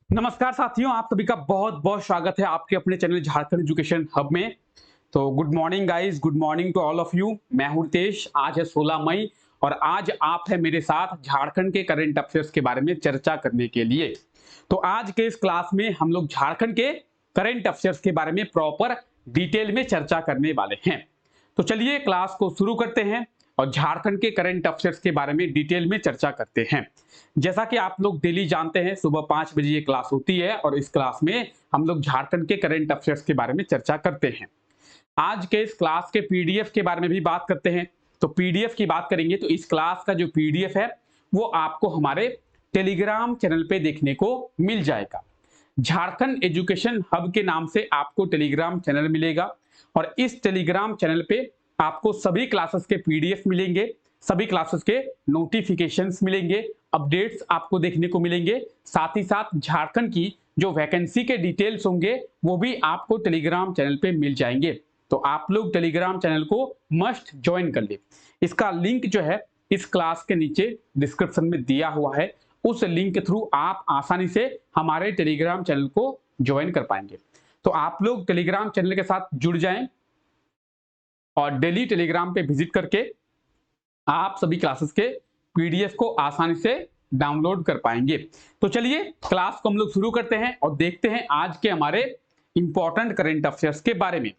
नमस्कार साथियों, आप सभी का बहुत बहुत स्वागत है आपके अपने चैनल झारखंड एजुकेशन हब में। तो good morning guys, good morning to all of you. मैं हूं रितेश। आज है 16 मई और आज आप है मेरे साथ झारखंड के करंट अफेयर्स के बारे में चर्चा करने के लिए। तो आज के इस क्लास में हम लोग झारखंड के करंट अफेयर्स के बारे में प्रॉपर डिटेल में चर्चा करने वाले हैं। तो चलिए क्लास को शुरू करते हैं और झारखंड के करंट अफेयर्स के बारे में डिटेल में चर्चा करते हैं। जैसा कि आप लोग डेली जानते हैं, सुबह 5 बजे ये क्लास होती है और इस क्लास में हम लोग झारखंड के करंट अफेयर्स के बारे में चर्चा करते हैं। आज के इस क्लास के पीडीएफ के बारे में भी बात करते हैं। तो पीडीएफ की बात करेंगे तो इस क्लास का जो पीडीएफ है वो आपको हमारे टेलीग्राम चैनल पे देखने को मिल जाएगा। झारखंड एजुकेशन हब के नाम से आपको टेलीग्राम चैनल मिलेगा और इस टेलीग्राम चैनल पे आपको सभी क्लासेस के पीडीएफ मिलेंगे, सभी क्लासेस के नोटिफिकेशंस मिलेंगे, अपडेट्स आपको देखने को मिलेंगे। साथ ही साथ झारखंड की जो वैकेंसी के डिटेल्स होंगे वो भी आपको टेलीग्राम चैनल पे मिल जाएंगे। तो आप लोग टेलीग्राम चैनल को मस्ट ज्वाइन कर ले। इसका लिंक जो है इस क्लास के नीचे डिस्क्रिप्शन में दिया हुआ है। उस लिंक के थ्रू आप आसानी से हमारे टेलीग्राम चैनल को ज्वाइन कर पाएंगे। तो आप लोग टेलीग्राम चैनल के साथ जुड़ जाएं और डेली टेलीग्राम पे विजिट करके आप सभी क्लासेस के पीडीएफ को आसानी से डाउनलोड कर पाएंगे। तो चलिए क्लास को हम लोग शुरू करते हैं और देखते हैं आज के हमारे इंपॉर्टेंट करंट अफेयर्स के बारे में।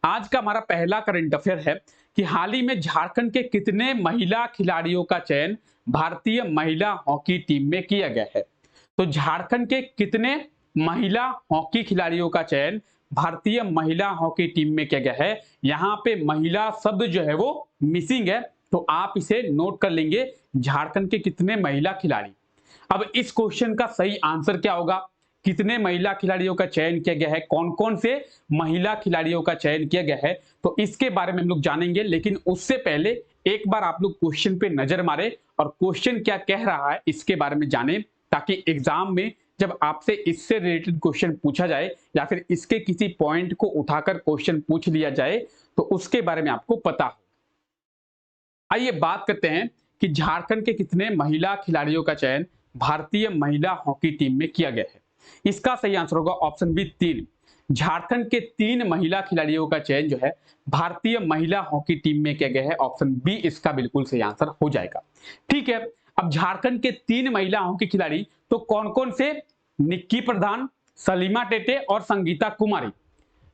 आज का हमारा पहला करंट अफेयर है कि हाल ही में झारखंड के कितने महिला खिलाड़ियों का चयन भारतीय महिला हॉकी टीम में किया गया है। तो झारखंड के कितने महिला हॉकी खिलाड़ियों का चयन भारतीय महिला हॉकी टीम में किया गया है। यहाँ पे महिला शब्द जो है वो मिसिंग है, तो आप इसे नोट कर लेंगे। झारखंड के कितने महिला खिलाड़ी। अब इस क्वेश्चन का सही आंसर क्या होगा, कितने महिला खिलाड़ियों का चयन किया गया है, कौन कौन से महिला खिलाड़ियों का चयन किया गया है, तो इसके बारे में हम लोग जानेंगे। लेकिन उससे पहले एक बार आप लोग क्वेश्चन पे नजर मारे और क्वेश्चन क्या कह रहा है इसके बारे में जाने, ताकि एग्जाम में जब आपसे इससे रिलेटेड क्वेश्चन पूछा जाए या फिर इसके किसी पॉइंट को उठाकर क्वेश्चन पूछ लिया जाए तो उसके बारे में आपको पता हो। आइए बात करते हैं कि झारखंड के कितने महिला खिलाड़ियों का चयन भारतीय महिला हॉकी टीम में किया गया है। इसका सही आंसर होगा ऑप्शन बी 3। झारखंड के 3 महिला खिलाड़ियों का चयन जो है भारतीय महिला हॉकी टीम में किया गया है। ऑप्शन बी इसका बिल्कुल सही आंसर हो जाएगा। ठीक है, अब झारखंड के 3 महिला हॉकी खिलाड़ी तो कौन कौन से, निक्की प्रधान, सलीमा टेटे और संगीता कुमारी।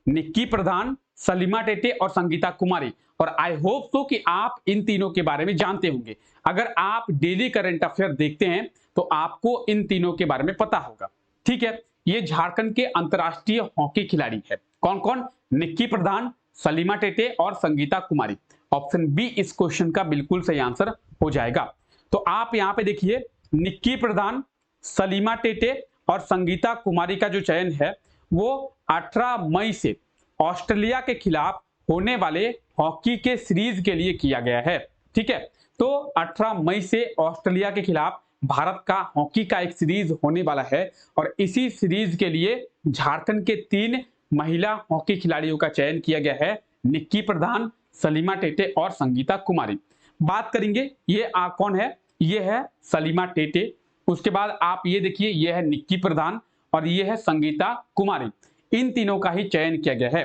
निक्की प्रधान, सलीमा टेटे और संगीता कुमारी। और आई होप सो कि आप इन तीनों के बारे में जानते होंगे। अगर आप डेली करंट अफेयर देखते हैं तो आपको इन तीनों के बारे में पता होगा। ठीक है, ये झारखंड के अंतरराष्ट्रीय हॉकी खिलाड़ी है। कौन कौन, निक्की प्रधान, सलीमा टेटे और संगीता कुमारी। ऑप्शन बी इस क्वेश्चन का बिल्कुल सही आंसर हो जाएगा। तो आप यहां पे देखिए, निक्की प्रधान, सलीमा टेटे और संगीता कुमारी का जो चयन है वो 18 मई से ऑस्ट्रेलिया के खिलाफ होने वाले हॉकी के सीरीज के लिए किया गया है। ठीक है, तो 18 मई से ऑस्ट्रेलिया के खिलाफ भारत का हॉकी का एक सीरीज होने वाला है और इसी सीरीज के लिए झारखंड के 3 महिला हॉकी खिलाड़ियों का चयन किया गया है, निक्की प्रधान, सलीमा टेटे और संगीता कुमारी। बात करेंगे ये कौन है, ये है सलीमा टेटे। उसके बाद आप ये देखिए, ये है निक्की प्रधान और ये है संगीता कुमारी। इन तीनों का ही चयन किया गया है।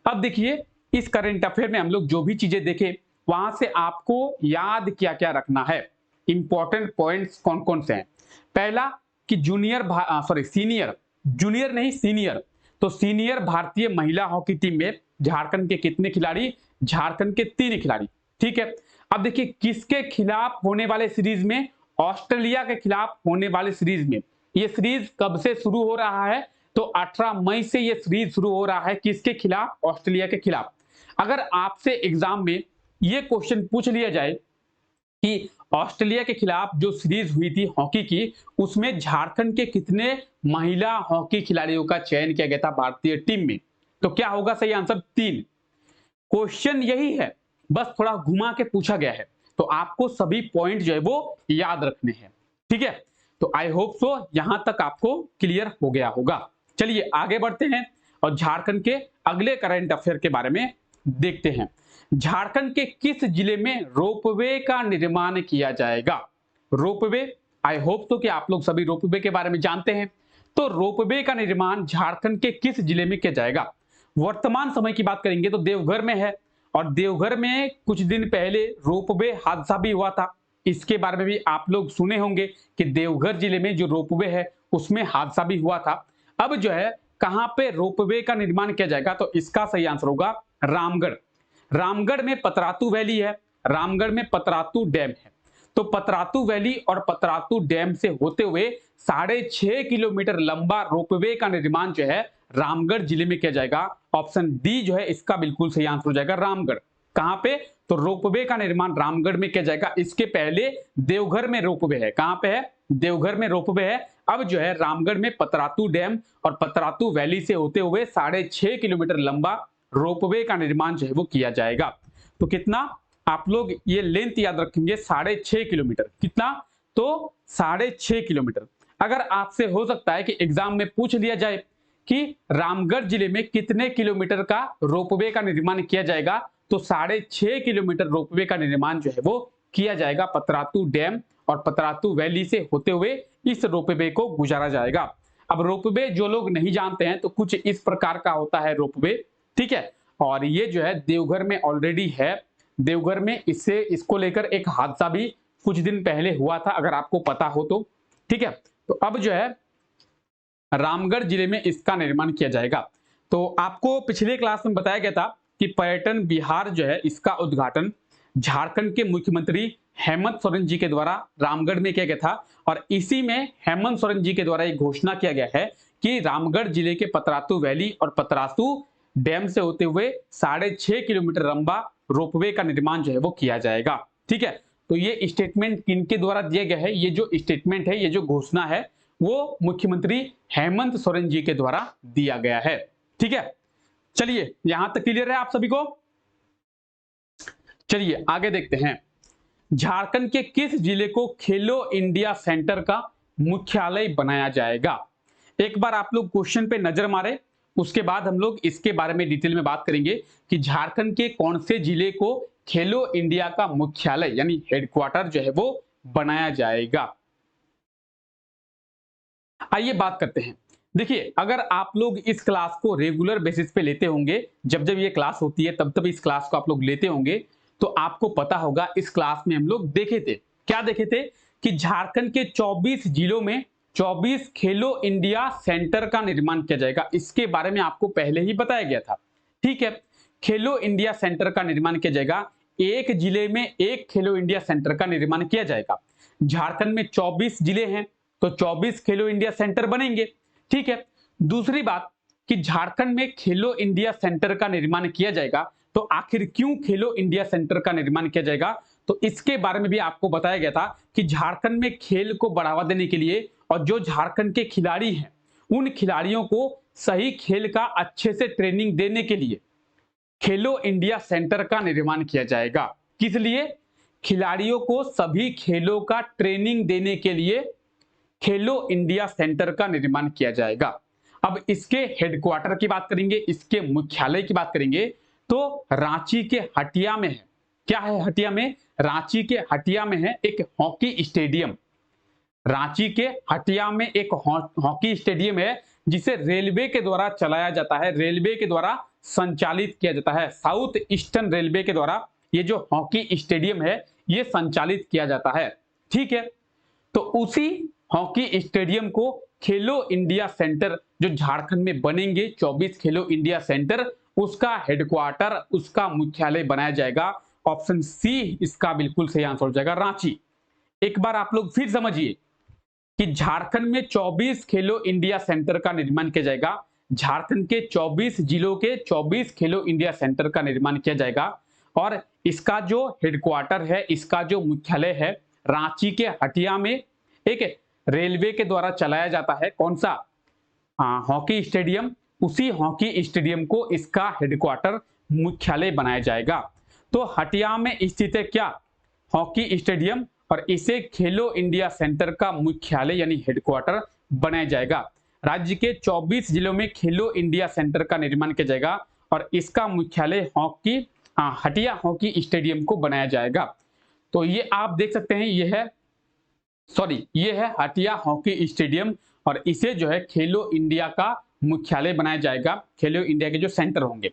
अब देखिए, इस करंट अफेयर में हम लोग जो भी चीजें देखें वहां से आपको याद क्या क्या रखना है, इंपॉर्टेंट पॉइंट्स कौन कौन से हैं। पहला कि सीनियर, जूनियर नहीं सीनियर, तो सीनियर भारतीय महिला हॉकी टीम में झारखंड के कितने खिलाड़ी, झारखंड के 3 खिलाड़ी। ठीक है, अब देखिए किसके खिलाफ होने वाले सीरीज में, ऑस्ट्रेलिया के खिलाफ होने वाले सीरीज में। ये सीरीज कब से शुरू हो रहा है, तो 18 मई से ये सीरीज शुरू हो रहा है। किसके खिलाफ, ऑस्ट्रेलिया के खिलाफ। अगर आपसे एग्जाम में ये क्वेश्चन पूछ लिया जाए कि ऑस्ट्रेलिया के खिलाफ जो सीरीज हुई थी हॉकी की, उसमें झारखंड के कितने महिला हॉकी खिलाड़ियों का चयन किया गया था भारतीय टीम में, तो क्या होगा सही आंसर 3। क्वेश्चन यही है, बस थोड़ा घुमा के पूछा गया है, तो आपको सभी पॉइंट जो है वो याद रखने हैं। ठीक है, तो आई होप सो यहां तक आपको क्लियर हो गया होगा। चलिए आगे बढ़ते हैं और झारखंड के अगले करंट अफेयर के बारे में देखते हैं। झारखंड के किस जिले में रोपवे का निर्माण किया जाएगा। रोपवे, आई होप तो कि आप लोग सभी रोपवे के बारे में जानते हैं। तो रोपवे का निर्माण झारखंड के किस जिले में किया जाएगा? वर्तमान समय की बात करेंगे तो देवघर में है, और देवघर में कुछ दिन पहले रोपवे हादसा भी हुआ था। इसके बारे में भी आप लोग सुने होंगे कि देवघर जिले में जो रोपवे है उसमें हादसा भी हुआ था। अब जो है कहां पे रोपवे का निर्माण किया जाएगा, तो इसका सही आंसर होगा रामगढ़। रामगढ़ में पतरातू वैली है, रामगढ़ में पतरातू डैम है। तो पतरातू वैली और पतरातू डैम से होते हुए 6.5 किलोमीटर लंबा रोपवे का निर्माण जो है रामगढ़ जिले में किया जाएगा। ऑप्शन डी जो है इसका बिल्कुल सही आंसर हो जाएगा रामगढ़। कहां पे? तो रोपवे का निर्माण रामगढ़ में किया जाएगा। इसके पहले देवघर में रोपवे है। कहां पे है? देवघर में रोपवे है। अब जो है रामगढ़ में पतरातू डैम और पतरातू वैली से होते हुए 6.5 किलोमीटर लंबा रोपवे का निर्माण जो है वो किया जाएगा। तो कितना आप लोग ये लेंथ याद रखेंगे, 6.5 किलोमीटर। कितना? तो 6.5 किलोमीटर। अगर आपसे हो सकता है कि एग्जाम में पूछ लिया जाए कि रामगढ़ जिले में कितने किलोमीटर का रोपवे का निर्माण किया जाएगा, तो 6.5 किलोमीटर रोपवे का निर्माण जो है वो किया जाएगा। पतरातू डैम और पतरातू वैली से होते हुए इस रोपवे को गुजारा जाएगा। अब रोपवे जो लोग नहीं जानते हैं तो कुछ इस प्रकार का होता है रोपवे, ठीक है। और ये जो है देवघर में ऑलरेडी है। देवघर में इसको लेकर एक हादसा भी कुछ दिन पहले हुआ था, अगर आपको पता हो तो, ठीक है। तो अब जो है रामगढ़ जिले में इसका निर्माण किया जाएगा। तो आपको पिछले क्लास में बताया गया था कि पर्यटन बिहार जो है इसका उद्घाटन झारखंड के मुख्यमंत्री हेमंत सोरेन जी के द्वारा रामगढ़ में किया गया था। और इसी में हेमंत सोरेन जी के द्वारा एक घोषणा किया गया है कि रामगढ़ जिले के पतरातू वैली और पतरातू डैम से होते हुए 6.5 किलोमीटर लंबा रोपवे का निर्माण जो है वो किया जाएगा, ठीक है। तो ये स्टेटमेंट किनके द्वारा दिया गया है? ये जो स्टेटमेंट है, ये जो घोषणा है, वो मुख्यमंत्री हेमंत सोरेन जी के द्वारा दिया गया है, ठीक है। चलिए यहां तक क्लियर है आप सभी को? चलिए आगे देखते हैं। झारखंड के किस जिले को खेलो इंडिया सेंटर का मुख्यालय बनाया जाएगा? एक बार आप लोग क्वेश्चन पे नजर मारे, उसके बाद हम लोग इसके बारे में डिटेल में बात करेंगे कि झारखंड के कौन से जिले को खेलो इंडिया का मुख्यालय यानी हेडक्वार्टर जो है वो बनाया जाएगा। आइए बात करते हैं। देखिए, अगर आप लोग इस क्लास को रेगुलर बेसिस पे लेते होंगे, जब जब ये क्लास होती है तब तब इस क्लास को आप लोग लेते होंगे, तो आपको पता होगा इस क्लास में हम लोग देखे थे, क्या देखे थे कि झारखंड के 24 जिलों में 24 खेलो इंडिया सेंटर का निर्माण किया जाएगा। इसके बारे में आपको पहले ही बताया गया था, ठीक है। खेलो इंडिया सेंटर का निर्माण किया जाएगा। एक जिले में एक खेलो इंडिया सेंटर का निर्माण किया जाएगा। झारखंड में 24 जिले हैं तो 24 खेलो इंडिया सेंटर बनेंगे, ठीक है। दूसरी बात कि झारखंड में खेलो इंडिया सेंटर का निर्माण किया जाएगा, तो आखिर क्यों खेलो इंडिया सेंटर का निर्माण किया जाएगा? तो इसके बारे में भी आपको बताया गया था कि झारखंड में खेल को बढ़ावा देने के लिए और जो झारखंड के खिलाड़ी हैं उन खिलाड़ियों को सही खेल का अच्छे से ट्रेनिंग देने के लिए खेलो इंडिया सेंटर का निर्माण किया जाएगा। किस लिए? खिलाड़ियों को सभी खेलों का ट्रेनिंग देने के लिए खेलो इंडिया सेंटर का निर्माण किया जाएगा। अब इसके हेडक्वार्टर की बात करेंगे, इसके मुख्यालय की बात करेंगे, तो रांची के हटिया में है। क्या है हटिया में? रांची के हटिया में है एक हॉकी स्टेडियम। रांची के हटिया में एक हॉकी स्टेडियम है जिसे रेलवे के द्वारा चलाया जाता है, रेलवे के द्वारा संचालित किया जाता है। साउथ ईस्टर्न रेलवे के द्वारा ये जो हॉकी स्टेडियम है ये संचालित किया जाता है, ठीक है। तो उसी हॉकी स्टेडियम को खेलो इंडिया सेंटर जो झारखंड में बनेंगे, 24 खेलो इंडिया सेंटर, उसका हेडक्वार्टर, उसका मुख्यालय बनाया जाएगा। ऑप्शन सी इसका बिल्कुल सही आंसर हो जाएगा, रांची। एक बार आप लोग फिर समझिए कि झारखंड में 24 खेलो इंडिया सेंटर का निर्माण किया जाएगा। झारखंड के 24 जिलों के 24 खेलो इंडिया सेंटर का निर्माण किया जाएगा और इसका जो हेडक्वार्टर है, इसका जो मुख्यालय है रांची के हटिया में एक रेलवे के द्वारा चलाया जाता है। कौन सा? Hockey stadium. उसी हॉकी स्टेडियम को इसका हेडक्वार्टर मुख्यालय बनाया जाएगा। तो हटिया में स्थित है क्या? हॉकी स्टेडियम, और इसे खेलो इंडिया सेंटर का मुख्यालय यानी हेडक्वार्टर बनाया जाएगा। राज्य के 24 जिलों में खेलो इंडिया सेंटर का निर्माण किया जाएगा और इसका मुख्यालय हटिया हॉकी स्टेडियम को बनाया जाएगा। तो ये आप देख सकते हैं, ये है सॉरी, ये है हटिया हॉकी स्टेडियम और इसे जो है खेलो इंडिया का मुख्यालय बनाया जाएगा। खेलो इंडिया के जो सेंटर होंगे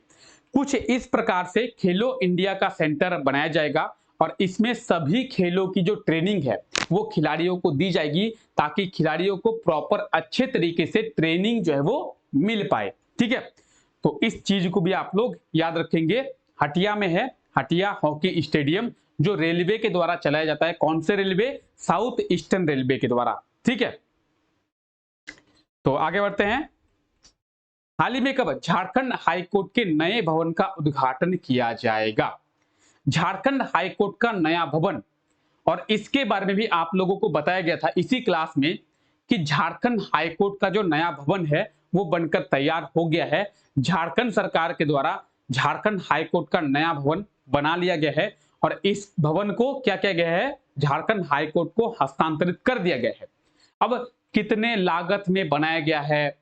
कुछ इस प्रकार से खेलो इंडिया का सेंटर बनाया जाएगा और इसमें सभी खेलों की जो ट्रेनिंग है वो खिलाड़ियों को दी जाएगी ताकि खिलाड़ियों को प्रॉपर अच्छे तरीके से ट्रेनिंग जो है वो मिल पाए। ठीक है, तो इस चीज को भी आप लोग याद रखेंगे। हटिया में है हटिया हॉकी स्टेडियम जो रेलवे के द्वारा चलाया जाता है। कौन से रेलवे? साउथ ईस्टर्न रेलवे के द्वारा। ठीक है, तो आगे बढ़ते हैं। हाल ही में कब झारखंड हाईकोर्ट के नए भवन का उद्घाटन किया जाएगा? झारखंड हाईकोर्ट का नया भवन, और इसके बारे में भी आप लोगों को बताया गया था इसी क्लास में कि झारखंड हाईकोर्ट का जो नया भवन है वो बनकर तैयार हो गया है। झारखंड सरकार के द्वारा झारखंड हाईकोर्ट का नया भवन बना लिया गया है और इस भवन को क्या किया गया है? झारखंड हाईकोर्ट को हस्तांतरित कर दिया गया है। अब कितने लागत में बनाया गया है?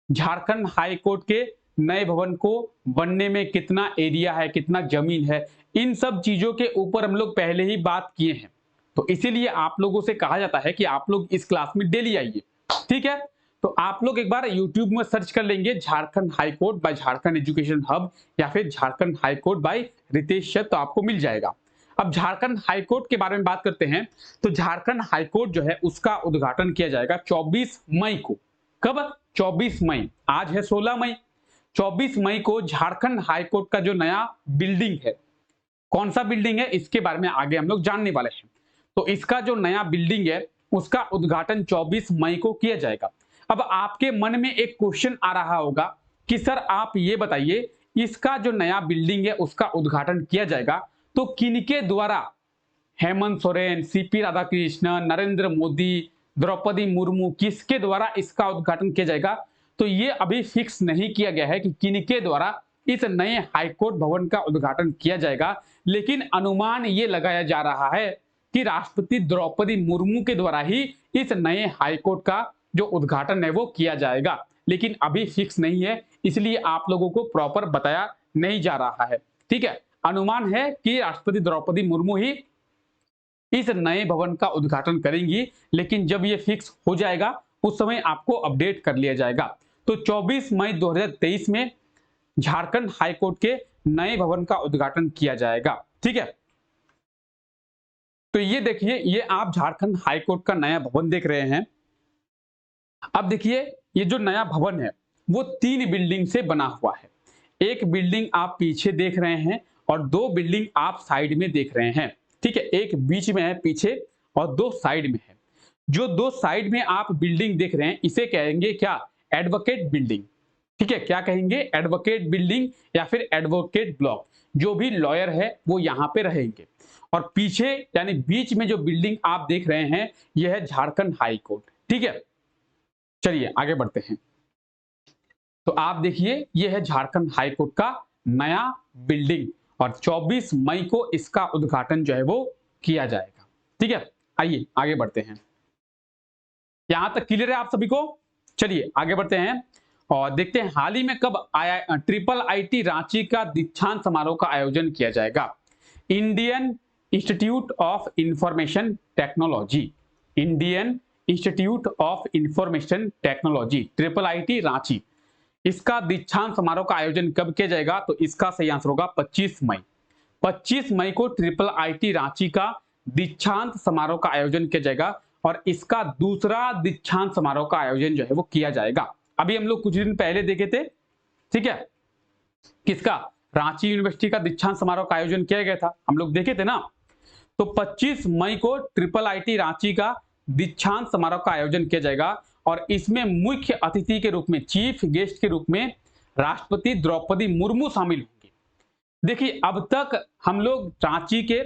झारखंड हाईकोर्ट के नए भवन को बनने में कितना एरिया है, कितना जमीन है, इन सब चीजों के ऊपर हम लोग पहले ही बात किए हैं। तो इसीलिए आप लोगों से कहा जाता है कि आप लोग इस क्लास में डेली आइए। ठीक है, तो आप लोग एक बार YouTube में सर्च कर लेंगे Jharkhand high court by Jharkhand education hub या फिर झारखंड हाईकोर्ट बाय रितेश चंद, तो आपको मिल जाएगा। अब झारखंड हाईकोर्ट के बारे में बात करते हैं तो झारखंड हाईकोर्ट जो है उसका उद्घाटन किया जाएगा 24 मई को। कब? 24 मई। आज है 16 मई। 24 मई को झारखंड हाईकोर्ट का जो नया बिल्डिंग है, कौन सा बिल्डिंग है इसके बारे में आगे हम लोग जानने वाले हैं। तो इसका जो नया बिल्डिंग है उसका उद्घाटन 24 मई को किया जाएगा। अब आपके मन में एक क्वेश्चन आ रहा होगा कि सर आप ये बताइए, इसका जो नया बिल्डिंग है उसका उद्घाटन किया जाएगा तो किनके द्वारा? हेमंत सोरेन, सीपी राधाकृष्णन, नरेंद्र मोदी, द्रौपदी मुर्मू, किसके द्वारा इसका उद्घाटन किया जाएगा? तो ये अभी फिक्स नहीं किया गया है कि किनके द्वारा इस नए हाईकोर्ट भवन का उद्घाटन किया जाएगा, लेकिन अनुमान ये लगाया जा रहा है कि राष्ट्रपति द्रौपदी मुर्मू के द्वारा ही इस नए हाईकोर्ट का जो उद्घाटन है वो किया जाएगा, लेकिन अभी फिक्स नहीं है, इसलिए आप लोगों को प्रॉपर बताया नहीं जा रहा है। ठीक है, अनुमान है कि राष्ट्रपति द्रौपदी मुर्मू ही इस नए भवन का उद्घाटन करेंगी, लेकिन जब ये फिक्स हो जाएगा उस समय आपको अपडेट कर लिया जाएगा। तो 24 मई 2023 में झारखंड हाईकोर्ट के नए भवन का उद्घाटन किया जाएगा। ठीक है, तो ये देखिए, ये आप झारखंड हाईकोर्ट का नया भवन देख रहे हैं। अब देखिए, ये जो नया भवन है वो 3 बिल्डिंग से बना हुआ है। एक बिल्डिंग आप पीछे देख रहे हैं और 2 बिल्डिंग आप साइड में देख रहे हैं। ठीक है, एक बीच में है पीछे और 2 साइड में है। जो 2 साइड में आप बिल्डिंग देख रहे हैं इसे कहेंगे क्या? Advocate building. ठीक है, क्या कहेंगे? एडवोकेट बिल्डिंग या फिर एडवोकेट ब्लॉक। जो भी लॉयर है वो यहाँ पे रहेंगे। और पीछे यानी बीच में जो बिल्डिंग आप देख रहे हैं यह है झारखंड हाई कोर्ट। ठीक है, चलिए आगे बढ़ते हैं। तो आप देखिए, यह है झारखंड हाई कोर्ट का नया बिल्डिंग और 24 मई को इसका उद्घाटन जो है वो किया जाएगा। ठीक है, आइए आगे बढ़ते हैं। यहां तक क्लियर है आप सभी को? चलिए आगे बढ़ते हैं और देखते हैं हाल ही में कब ट्रिपल आईटी रांची का दीक्षांत समारोह का आयोजन किया जाएगा। Indian institute of information technology, Indian institute of information technology triple IT Ranchi, इसका दीक्षांत समारोह का आयोजन कब किया जाएगा? तो इसका सही आंसर होगा 25 मई। 25 मई को ट्रिपल आईटी रांची का दीक्षांत समारोह का आयोजन किया जाएगा और इसका दूसरा दीक्षांत समारोह का आयोजन जो है वो किया जाएगा। अभी हम लोग कुछ दिन पहले देखे थे, ठीक है, किसका? रांची यूनिवर्सिटी का दीक्षांत समारोह का आयोजन किया गया था, हम लोग देखे थे ना। तो 25 मई को ट्रिपल आईटी रांची का दीक्षांत समारोह का आयोजन किया जाएगा और इसमें मुख्य अतिथि के रूप में, चीफ गेस्ट के रूप में राष्ट्रपति द्रौपदी मुर्मू शामिल होंगे। देखिए, अब तक हम लोग रांची के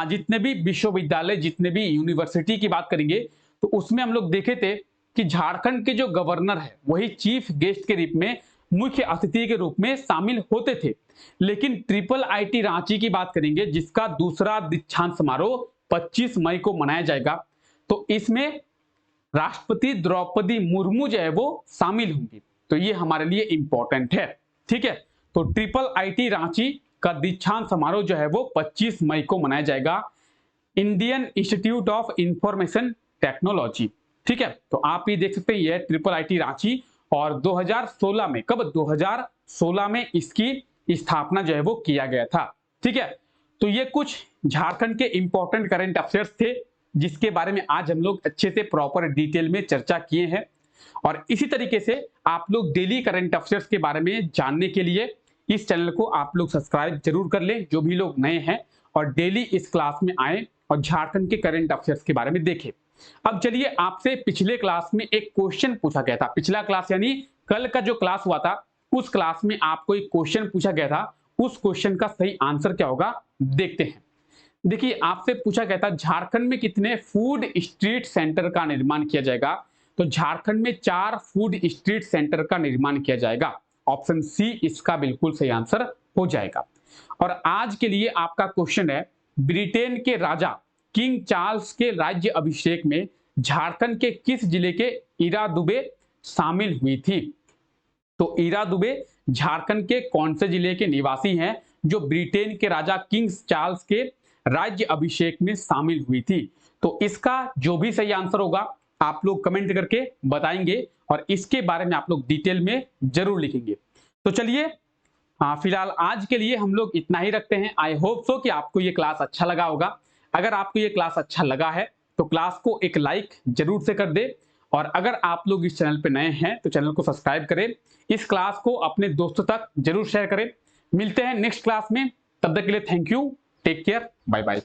जितने भी विश्वविद्यालय, जितने भी यूनिवर्सिटी की बात करेंगे तो उसमें हम लोग देखे थे कि झारखंड के जो गवर्नर है वही चीफ गेस्ट के रूप में, मुख्य अतिथि के रूप में शामिल होते थे। लेकिन ट्रिपल आईटी रांची की बात करेंगे जिसका दूसरा दीक्षांत समारोह 25 मई को मनाया जाएगा, तो इसमें राष्ट्रपति द्रौपदी मुर्मू जो है वो शामिल होंगी। तो ये हमारे लिए इंपॉर्टेंट है। ठीक है, तो ट्रिपल आईटी रांची का दीक्षांत समारोह जो है वो 25 मई को मनाया जाएगा। Indian institute of information technology. ठीक है, तो आप ये देख सकते हैं ये ट्रिपल आईटी रांची और 2016 में, कब 2016 में इसकी स्थापना जो है वो किया गया था। ठीक है, तो ये कुछ झारखंड के इंपॉर्टेंट करंट अफेयर्स थे जिसके बारे में आज हम लोग अच्छे से प्रॉपर डिटेल में चर्चा किए हैं। और इसी तरीके से आप लोग डेली करंट अफेयर्स के बारे में जानने के लिए इस चैनल को आप लोग सब्सक्राइब जरूर कर लें, जो भी लोग नए हैं, और डेली इस क्लास में आए और झारखंड के करंट अफेयर्स के बारे में देखें। अब चलिए, आपसे पिछले क्लास में एक क्वेश्चन पूछा गया था। पिछला क्लास यानी कल का जो क्लास हुआ था, उस क्लास में आपको एक क्वेश्चन पूछा गया था। उस क्वेश्चन का सही आंसर क्या होगा देखते हैं। देखिए, आपसे पूछा गया था झारखंड में कितने फूड स्ट्रीट सेंटर का निर्माण किया जाएगा। तो झारखंड में 4 फूड स्ट्रीट सेंटर का निर्माण किया जाएगा। ऑप्शन सी इसका बिल्कुल सही आंसर हो जाएगा। और आज के लिए आपका क्वेश्चन है, ब्रिटेन के राजा किंग चार्ल्स के राज्य अभिषेक में झारखंड के किस जिले के ईरा दुबे शामिल हुई थी। तो ईरा दुबे झारखंड के कौन से जिले के निवासी हैं जो ब्रिटेन के राजा किंग चार्ल्स के राज्य अभिषेक में शामिल हुई थी। तो इसका जो भी सही आंसर होगा आप लोग कमेंट करके बताएंगे और इसके बारे में आप लोग डिटेल में जरूर लिखेंगे। तो चलिए, फिलहाल आज के लिए हम लोग इतना ही रखते हैं। आई होप सो कि आपको ये क्लास अच्छा लगा होगा। अगर आपको ये क्लास अच्छा लगा है तो क्लास को एक लाइक जरूर से कर दे, और अगर आप लोग इस चैनल पे नए हैं तो चैनल को सब्सक्राइब करें। इस क्लास को अपने दोस्तों तक जरूर शेयर करें। मिलते हैं नेक्स्ट क्लास में, तब तक के लिए thank you, take care, bye bye.